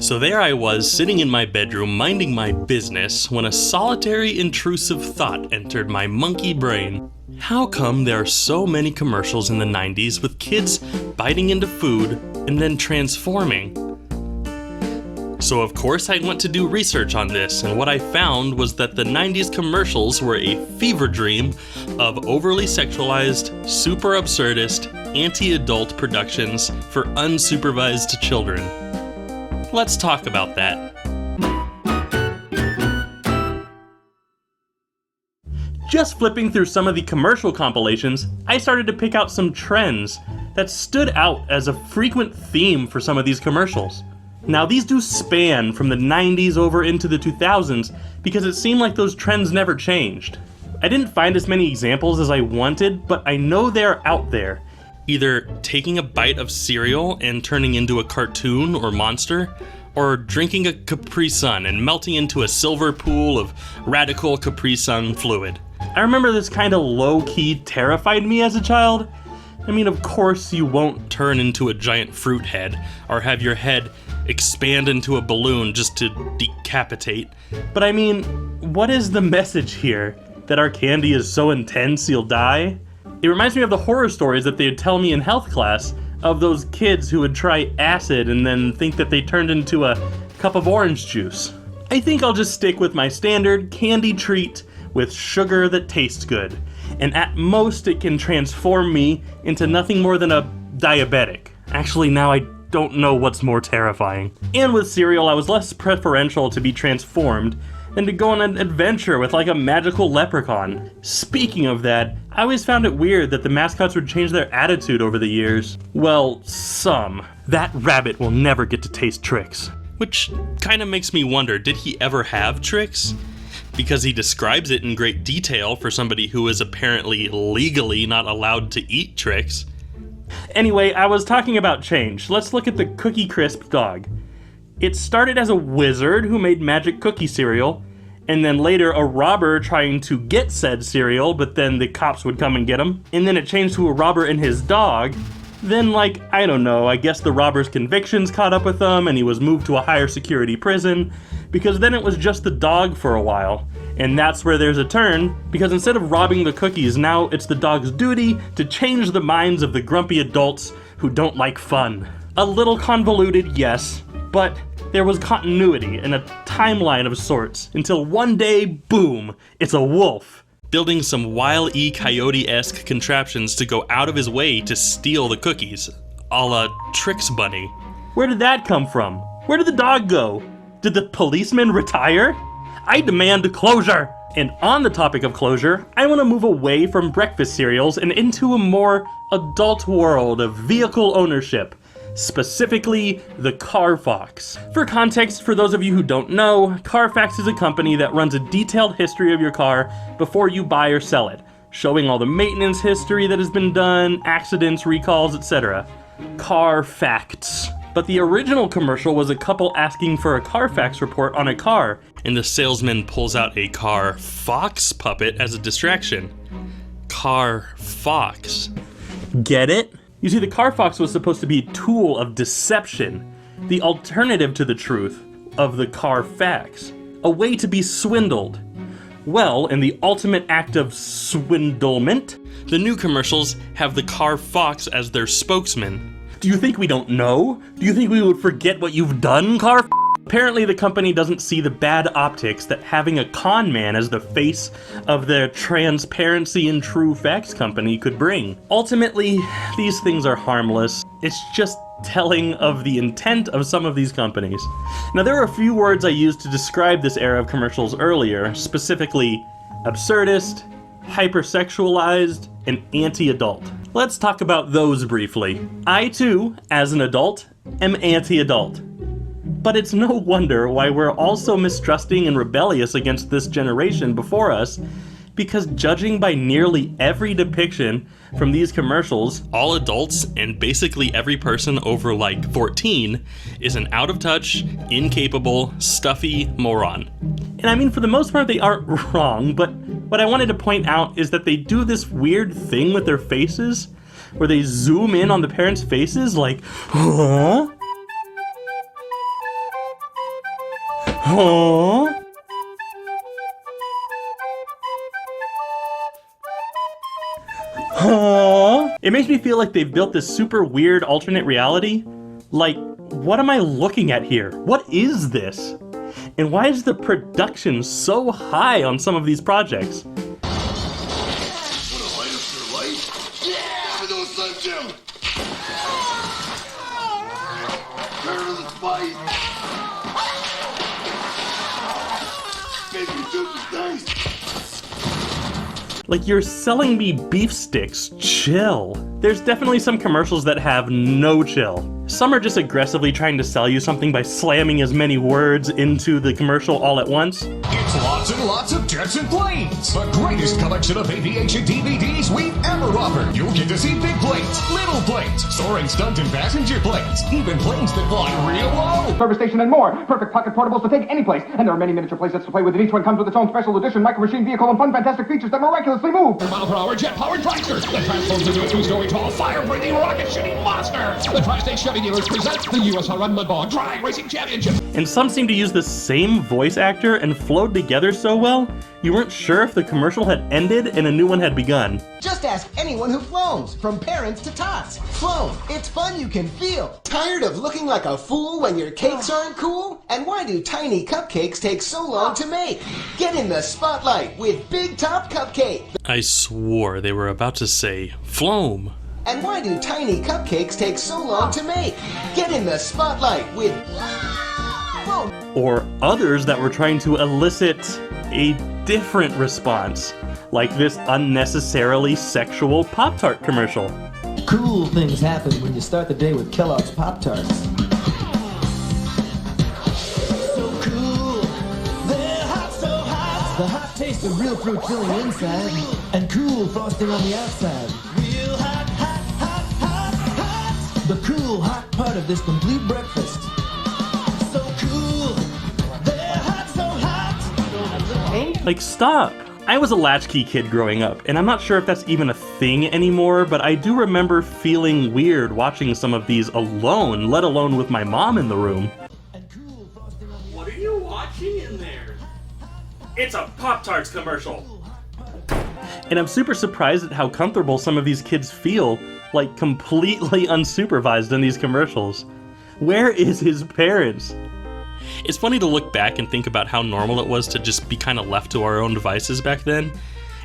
So there I was, sitting in my bedroom, minding my business, when a solitary, intrusive thought entered my monkey brain. How come there are so many commercials in the 90s with kids biting into food and then transforming? So of course I went to do research on this, and what I found was that the 90s commercials were a fever dream of overly sexualized, super absurdist, anti-adult productions for unsupervised children. Let's talk about that. Just flipping through some of the commercial compilations, I started to pick out some trends that stood out as a frequent theme for some of these commercials. Now these do span from the 90s over into the 2000s because it seemed like those trends never changed. I didn't find as many examples as I wanted, but I know they're out there. Either taking a bite of cereal and turning into a cartoon or monster, or drinking a Capri Sun and melting into a silver pool of radical Capri Sun fluid. I remember this kind of low-key terrified me as a child. I mean, of course you won't turn into a giant fruit head, or have your head expand into a balloon just to decapitate. But I mean, what is the message here? That our candy is so intense you'll die? It reminds me of the horror stories that they'd tell me in health class of those kids who would try acid and then think that they turned into a cup of orange juice. I think I'll just stick with my standard candy treat with sugar that tastes good. And at most it can transform me into nothing more than a diabetic. Actually, now I don't know what's more terrifying. And with cereal, I was less preferential to be transformed than to go on an adventure with like a magical leprechaun. Speaking of that, I always found it weird that the mascots would change their attitude over the years. Well, some. That rabbit will never get to taste Trix. Which kinda makes me wonder, did he ever have Trix? Because he describes it in great detail for somebody who is apparently legally not allowed to eat Trix. Anyway, I was talking about change. Let's look at the Cookie Crisp dog. It started as a wizard who made magic cookie cereal, and then later a robber trying to get said cereal, but then the cops would come and get him. And then it changed to a robber and his dog. Then, like, I don't know, I guess the robber's convictions caught up with him and he was moved to a higher security prison, because then it was just the dog for a while. And that's where there's a turn, because instead of robbing the cookies, now it's the dog's duty to change the minds of the grumpy adults who don't like fun. A little convoluted, yes, but there was continuity and a timeline of sorts, until one day, boom, it's a wolf. Building some Wile E. Coyote-esque contraptions to go out of his way to steal the cookies, a la Trix Bunny. Where did that come from? Where did the dog go? Did the policeman retire? I demand closure! And on the topic of closure, I want to move away from breakfast cereals and into a more adult world of vehicle ownership. Specifically, the Carfax. For context, for those of you who don't know, Carfax is a company that runs a detailed history of your car before you buy or sell it, showing all the maintenance history that has been done, accidents, recalls, etc. Carfax. But the original commercial was a couple asking for a Carfax report on a car, and the salesman pulls out a Carfax puppet as a distraction. Carfax. Get it? You see, the Carfax was supposed to be a tool of deception, the alternative to the truth of the Carfax, a way to be swindled. Well, in the ultimate act of swindlement, the new commercials have the Carfax as their spokesman. Do you think we don't know? Do you think we would forget what you've done, Carfax? Apparently the company doesn't see the bad optics that having a con man as the face of their transparency and true facts company could bring. Ultimately, these things are harmless. It's just telling of the intent of some of these companies. Now there are a few words I used to describe this era of commercials earlier, specifically absurdist, hypersexualized, and anti-adult. Let's talk about those briefly. I too, as an adult, am anti-adult. But it's no wonder why we're all so mistrusting and rebellious against this generation before us, because judging by nearly every depiction from these commercials, all adults and basically every person over like 14 is an out-of-touch, incapable, stuffy moron. And I mean, for the most part, they aren't wrong, but what I wanted to point out is that they do this weird thing with their faces, where they zoom in on the parents' faces like, huh? Huh? Huh? It makes me feel like they've built this super weird alternate reality. Like, what am I looking at here? What is this? And why is the production so high on some of these projects? Wanna light up your light? Yeah! For those Slim Jim! Tired of the fight? Maybe you do this nice. Like, you're selling me beef sticks. Chill. There's definitely some commercials that have no chill. Some are just aggressively trying to sell you something by slamming as many words into the commercial all at once. It's lots and lots of jets and planes. The greatest collection of aviation DVDs we've ever offered. You'll get to see big planes, little planes, soaring stunt and passenger planes, even planes that fly real low. Service station and more. Perfect pocket portables to take any place. And there are many miniature playsets to play with, and each one comes with its own special edition micro machine vehicle and fun fantastic features that miraculously move. 100-mile-per-hour jet-powered dragster that transforms into a 2-story tall fire-breathing rocket-shooting monster. The Tri-State Chevy dealers present the U.S. Run Mudball Drag Racing Championship. And some seem to use the same voice actor and flowed together so well, you weren't sure if the commercial had ended and a new one had begun. Just ask anyone who flows, from parents to tots. Flown, it's fun you can feel. Tired of looking like a fool when your cakes aren't cool? And why do tiny cupcakes take so long to make? Get in the spotlight with Big Top Cupcake. I swore they were about to say Floam. And why do tiny cupcakes take so long to make? Get in the spotlight with Flown. Or others that were trying to elicit a different response, like this unnecessarily sexual Pop-Tart commercial. Cool things happen when you start the day with Kellogg's Pop-Tarts. So cool, they're hot, so hot. The hot taste of real fruit filling inside, and cool frosting on the outside. Real hot, hot, hot, hot, hot. The cool, hot part of this complete breakfast. So cool, they're hot, so hot. Like, stop! I was a latchkey kid growing up, and I'm not sure if that's even a thing anymore, but I do remember feeling weird watching some of these alone, let alone with my mom in the room. What are you watching in there? It's a Pop-Tarts commercial! And I'm super surprised at how comfortable some of these kids feel, like completely unsupervised in these commercials. Where is his parents? It's funny to look back and think about how normal it was to just be kind of left to our own devices back then.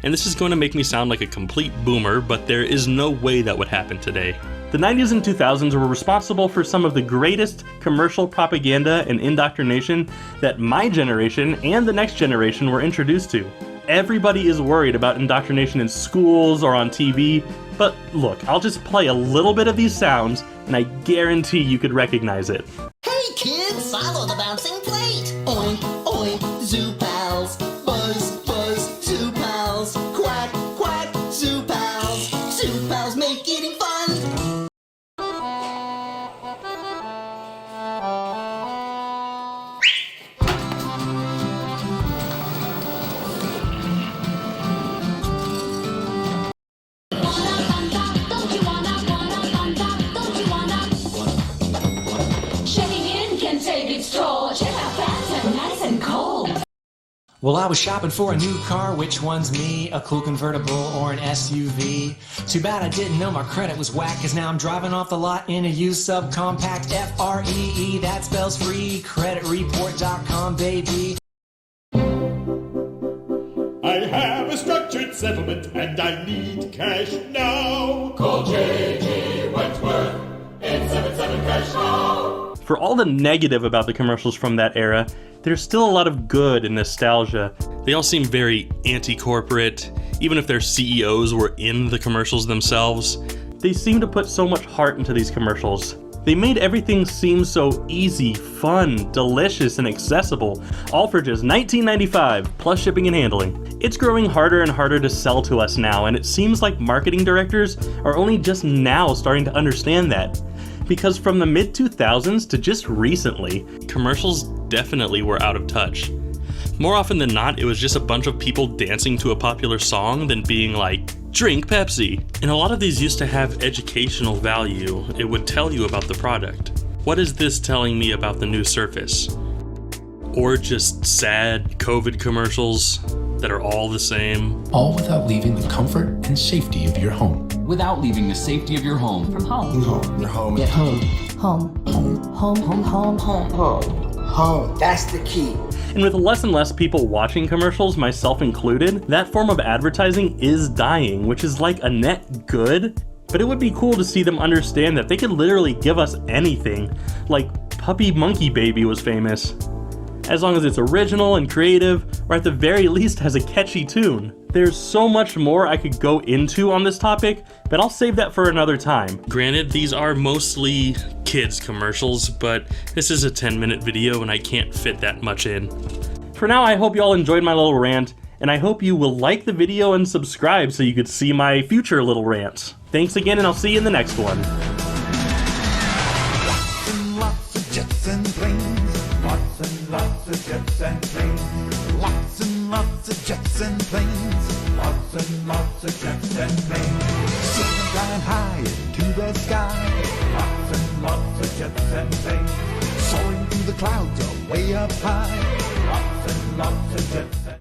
And this is going to make me sound like a complete boomer, but there is no way that would happen today. The 90s and 2000s were responsible for some of the greatest commercial propaganda and indoctrination that my generation and the next generation were introduced to. Everybody is worried about indoctrination in schools or on TV, but look, I'll just play a little bit of these sounds and I guarantee you could recognize it. Hey kids, follow the bouncing plate. Oink, oink, zoo pals. Buzz, buzz, zoo pals. Quack, quack, zoo pals. Zoo pals make eating fun. Well, I was shopping for a new car, which one's me? A cool convertible or an SUV? Too bad I didn't know my credit was whack, cause now I'm driving off the lot in a used subcompact. F-R-E-E, that spells free, creditreport.com, baby. I have a structured settlement and I need cash now. Call J.G. Wentworth, 877 cash now. For all the negative about the commercials from that era, there's still a lot of good and nostalgia. They all seem very anti-corporate, even if their CEOs were in the commercials themselves. They seem to put so much heart into these commercials. They made everything seem so easy, fun, delicious, and accessible, all for just $19.95 plus shipping and handling. It's growing harder and harder to sell to us now, and it seems like marketing directors are only just now starting to understand that. Because from the mid-2000s to just recently, commercials definitely were out of touch. More often than not, it was just a bunch of people dancing to a popular song than being like, drink Pepsi. And a lot of these used to have educational value. It would tell you about the product. What is this telling me about the new Surface? Or just sad COVID commercials that are all the same. All without leaving the comfort and safety of your home. Without leaving the safety of your home. From home. Home. Your home. Get home. Home. Home. Home. Home. Home. Home. That's the key. And with less and less people watching commercials, myself included, that form of advertising is dying, which is like a net good. But it would be cool to see them understand that they could literally give us anything, like Puppy Monkey Baby was famous. As long as it's original and creative, or at the very least has a catchy tune. There's so much more I could go into on this topic, but I'll save that for another time. Granted, these are mostly kids commercials, but this is a 10-minute video and I can't fit that much in. For now, I hope you all enjoyed my little rant, and I hope you will like the video and subscribe so you could see my future little rants. Thanks again, and I'll see you in the next one. Lots of jets and planes. Lots and lots of jets and planes. Lots and lots of jets and planes. Lots and lots of jets and planes. Soaring flying high into the sky. Lots and lots of jets and planes. Soaring through the clouds, you're way up high. Lots and lots of jets and